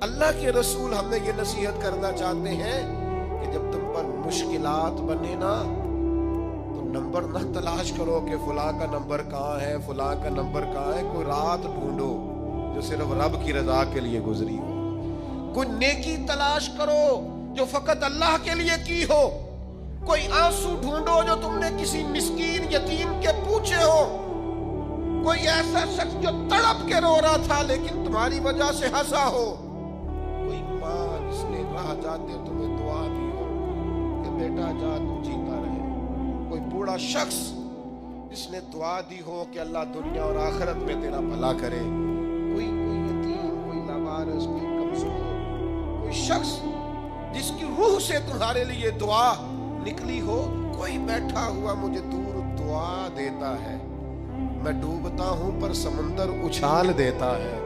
اللہ کے رسول ہمیں یہ نصیحت کرنا چاہتے ہیں کہ جب تم پر مشکلات بنے نا تو نمبر نہ تلاش کرو کہ فلاں کا نمبر کہاں ہے، فلاں کا نمبر کہاں ہے. کوئی رات ڈھونڈو جو صرف رب کی رضا کے لیے گزری ہو. کوئی نیکی تلاش کرو جو فقط اللہ کے لیے کی ہو. کوئی آنسو ڈھونڈو جو تم نے کسی مسکین یتیم کے پوچھے ہو. کوئی ایسا شخص جو تڑپ کے رو رہا تھا لیکن تمہاری وجہ سے ہنسا ہو. کوئی ماں جس نے راہ جاتے تمہیں دعا دی ہو کہ بیٹا جا تو جیتا رہے. کوئی بوڑھا شخص جس نے دعا دی ہو کہ اللہ دنیا اور آخرت میں تیرا بھلا کرے. کوئی یتیم، کوئی لاوارث، کوئی کمزور، کوئی شخص جس کی روح سے تمہارے لیے دعا نکلی ہو. کوئی بیٹھا ہوا مجھے دور دعا دیتا ہے. میں ڈوبتا ہوں پر سمندر اچھال دیتا ہے.